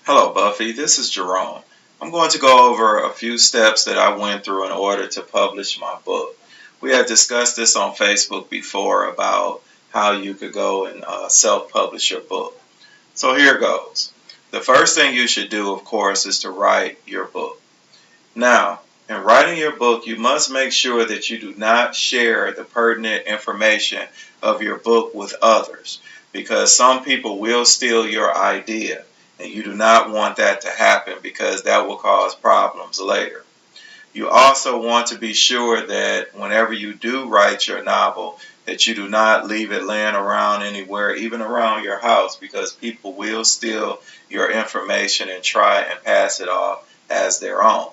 Hello, Buffy. This is Jerome. I'm going to go over a few steps that I went through in order to publish my book. We had discussed this on Facebook before about how you could go and self-publish your book. So here goes. The first thing you should do, of course, is to write your book. Now, in writing your book, you must make sure that you do not share the pertinent information of your book with others, because some people will steal your idea, and you do not want that to happen because that will cause problems later. You also want to be sure that whenever you do write your novel, that you do not leave it laying around anywhere, even around your house, because people will steal your information and try and pass it off as their own.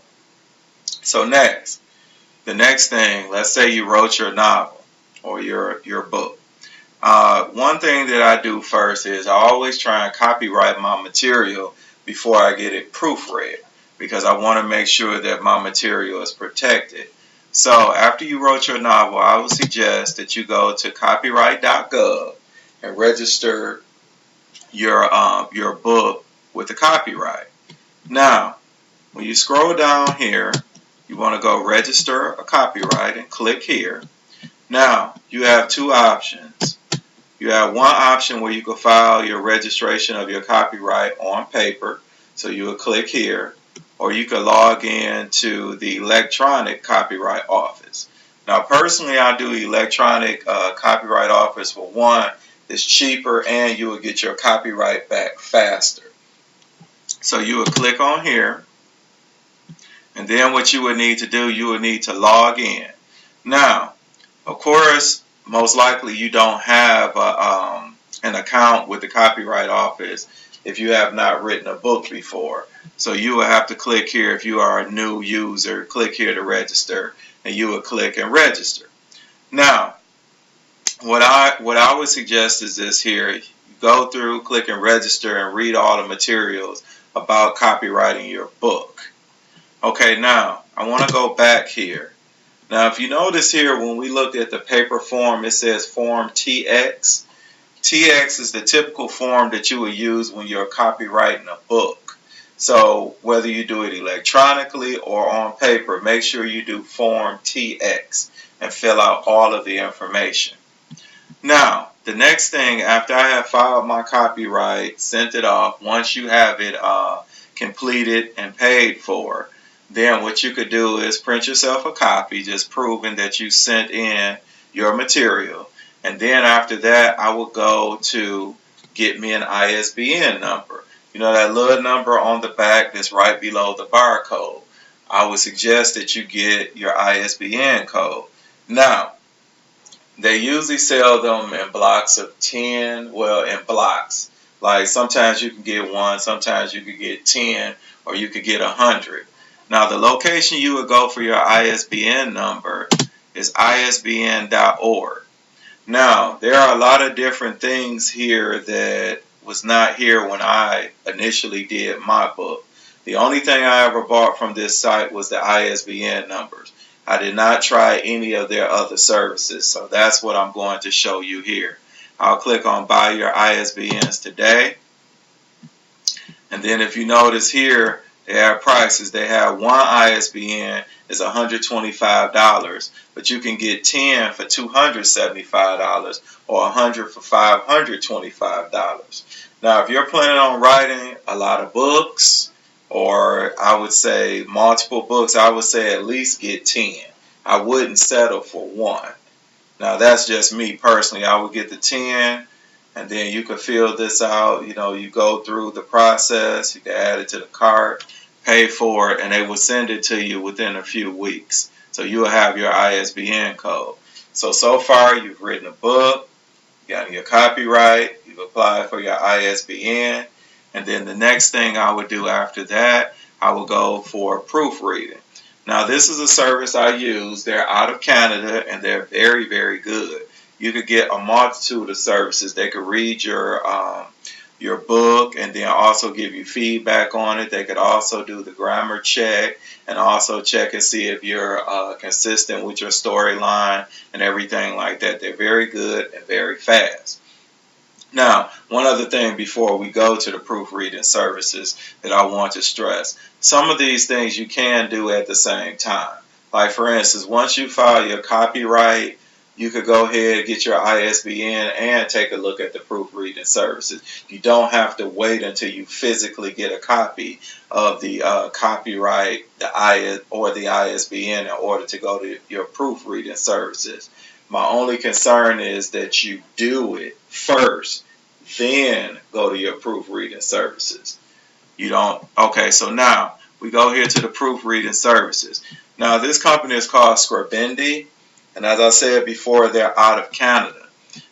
So the next thing, let's say you wrote your novel or your book. One thing that I do first is I always try and copyright my material before I get it proofread, because I want to make sure that my material is protected. So after you wrote your novel, I would suggest that you go to copyright.gov and register your book with the copyright. Now, when you scroll down here, you want to go register a copyright and click here. Now, you have two options. You have one option where you can file your registration of your copyright on paper, so you will click here, or you can log in to the electronic copyright office. Now, personally, I do electronic copyright office for one, it's cheaper and you will get your copyright back faster. So you will click on here, and then what you would need to do, you would need to log in. Now, of course, most likely you don't have an account with the Copyright Office if you have not written a book before. So you will have to click here if you are a new user, click here to register, and you will click and register. Now, what I would suggest is this here. You go through, click and register, and read all the materials about copywriting your book. Okay, now, I want to go back here. Now, if you notice here, when we looked at the paper form, it says Form TX. TX is the typical form that you would use when you're copywriting a book. So whether you do it electronically or on paper, make sure you do Form TX and fill out all of the information. Now, the next thing, after I have filed my copyright, sent it off, once you have it completed and paid for, then what you could do is print yourself a copy, just proving that you sent in your material. And then after that, I will go to get me an ISBN number. You know that little number on the back that's right below the barcode. I would suggest that you get your ISBN code. Now, they usually sell them in blocks of 10, well, in blocks. Like sometimes you can get one, sometimes you could get 10, or you could get 100. Now, the location you would go for your ISBN number is isbn.org. Now, there are a lot of different things here that was not here when I initially did my book. The only thing I ever bought from this site was the ISBN numbers. I did not try any of their other services, so that's what I'm going to show you here. I'll click on Buy Your ISBNs Today. And then if you notice here, they have prices. They have one ISBN is $125, but you can get 10 for $275 or 100 for $525. Now, if you're planning on writing a lot of books, or I would say multiple books, I would say at least get 10. I wouldn't settle for one. Now, that's just me personally. I would get the 10. And then you can fill this out. You know, you go through the process. You can add it to the cart, pay for it, and they will send it to you within a few weeks. So you'll have your ISBN code. So far, you've written a book, you got your copyright, you've applied for your ISBN, and then the next thing I would do after that, I will go for proofreading. Now, this is a service I use. They're out of Canada, and they're very, very good. You could get a multitude of services. They could read your book and then also give you feedback on it. They could also do the grammar check and also check and see if you're consistent with your storyline and everything like that. They're very good and very fast. Now, one other thing before we go to the proofreading services that I want to stress. Some of these things you can do at the same time. Like for instance, once you file your copyright, you could go ahead, get your ISBN, and take a look at the proofreading services. You don't have to wait until you physically get a copy of the copyright, the ISBN in order to go to your proofreading services. My only concern is that you do it first, then go to your proofreading services. You don't. Okay, so now we go here to the proofreading services. Now this company is called Scribendi, and as I said before, they're out of Canada.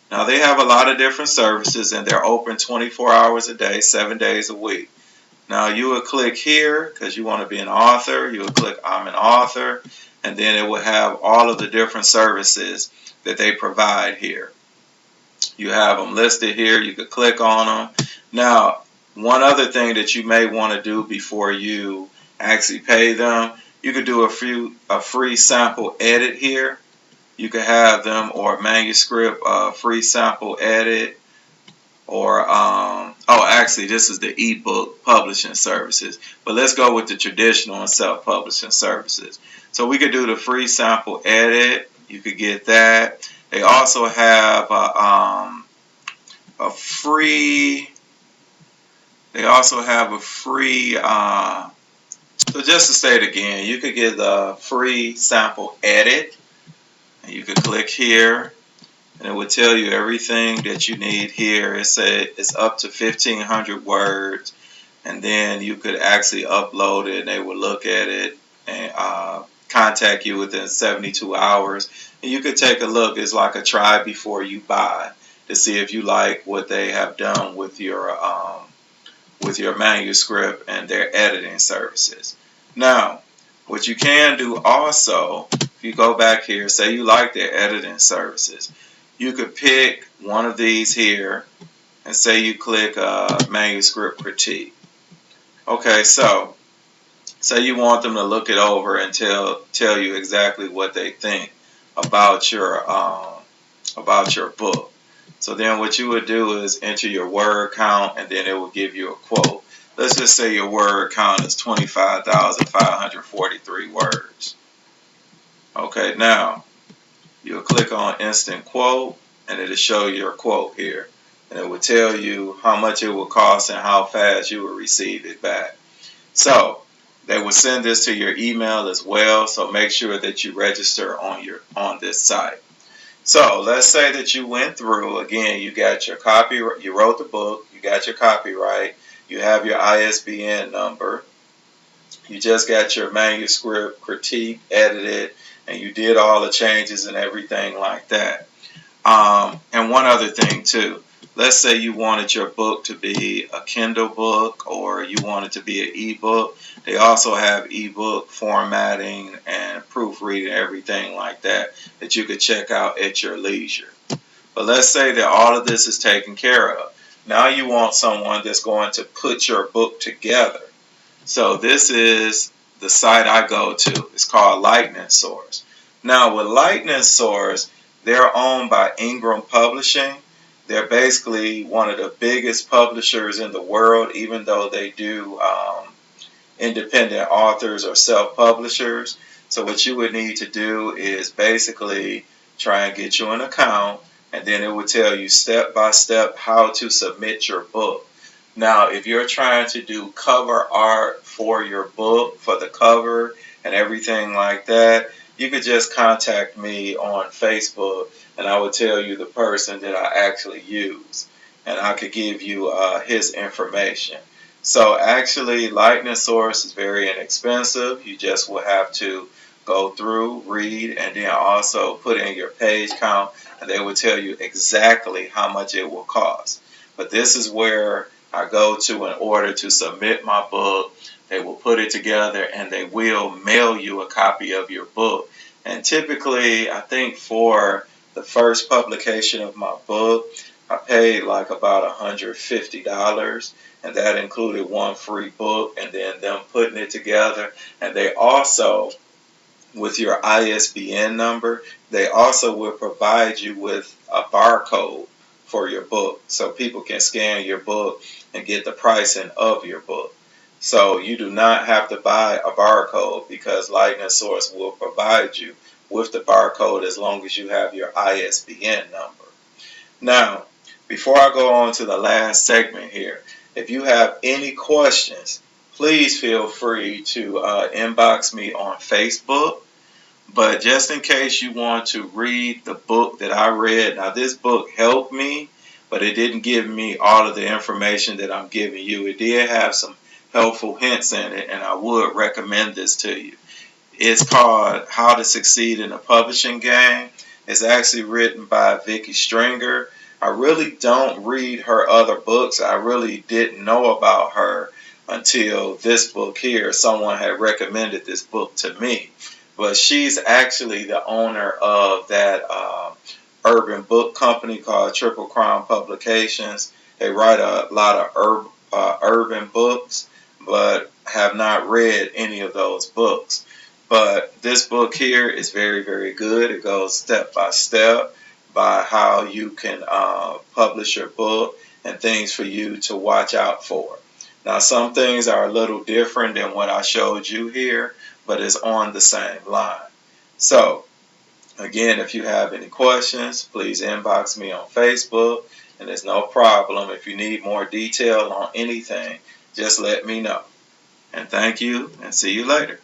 Now they have a lot of different services, and they're open 24 hours a day, 7 days a week. Now you would click here because you want to be an author. You would click I'm an author, and then it will have all of the different services that they provide here. You have them listed here. You could click on them. Now, one other thing that you may want to do before you actually pay them, you could do a free sample edit here. You could have them, or manuscript free sample edit, or actually this is the ebook publishing services, but let's go with the traditional and self-publishing services. So we could do the free sample edit. You could get that. They also have a free. They also have a free. So just to say it again, you could get the free sample edit, and you could click here, and it would tell you everything that you need here. It said it's up to 1,500 words, and then you could actually upload it, and they would look at it and contact you within 72 hours. And you could take a look. It's like a try before you buy to see if you like what they have done with your manuscript and their editing services. Now, what you can do also, if you go back here, say you like their editing services, you could pick one of these here and say you click manuscript critique. Okay, so say you want them to look it over and tell you exactly what they think about your book. So then what you would do is enter your word count, and then it will give you a quote. Let's just say your word count is 25,543 words. Okay, now you'll click on instant quote, and it'll show your quote here, and it will tell you how much it will cost and how fast you will receive it back. So they will send this to your email as well, so make sure that you register on this site. So let's say that you went through, again, you got your copyright, you wrote the book, you got your copyright, you have your ISBN number, you just got your manuscript critique edited, and you did all the changes and everything like that. And one other thing too, let's say you wanted your book to be a Kindle book, or you want it to be an ebook. They also have ebook formatting and proofreading, everything like that you could check out at your leisure. But let's say that all of this is taken care of. Now you want someone that's going to put your book together. So this is the site I go to. It's called Lightning Source. Now with Lightning Source, they're owned by Ingram Publishing. They're basically one of the biggest publishers in the world, even though they do independent authors or self-publishers. So what you would need to do is basically try and get you an account, and then it will tell you step by step how to submit your book. Now, if you're trying to do cover art for your book, for the cover and everything like that, you could just contact me on Facebook, and I will tell you the person that I actually use, and I could give you his information. So actually, Lightning Source is very inexpensive. You just will have to go through, read, and then also put in your page count, and they will tell you exactly how much it will cost. But this is where I go to in order to submit my book. They will put it together, and they will mail you a copy of your book. And typically, I think for the first publication of my book, I paid like about $150, and that included one free book and then them putting it together. And they also, with your ISBN number, they also will provide you with a barcode for your book, so people can scan your book and get the pricing of your book. So you do not have to buy a barcode, because Lightning Source will provide you with the barcode as long as you have your ISBN number. Now, before I go on to the last segment here, if you have any questions, please feel free to inbox me on Facebook. But just in case you want to read the book that I read, now this book helped me, but it didn't give me all of the information that I'm giving you. It did have some helpful hints in it, and I would recommend this to you. It's called How to Succeed in the Publishing Game. It's actually written by Vicky Stringer. I really don't read her other books. I really didn't know about her until this book here. Someone had recommended this book to me. But she's actually the owner of that urban book company called Triple Crown Publications. They write a lot of urban books, but have not read any of those books. But this book here is very, very good. It goes step by step by how you can publish your book and things for you to watch out for. Now, some things are a little different than what I showed you here, but it's on the same line. So, again, if you have any questions, please inbox me on Facebook, and there's no problem. If you need more detail on anything, just let me know. And thank you, and see you later.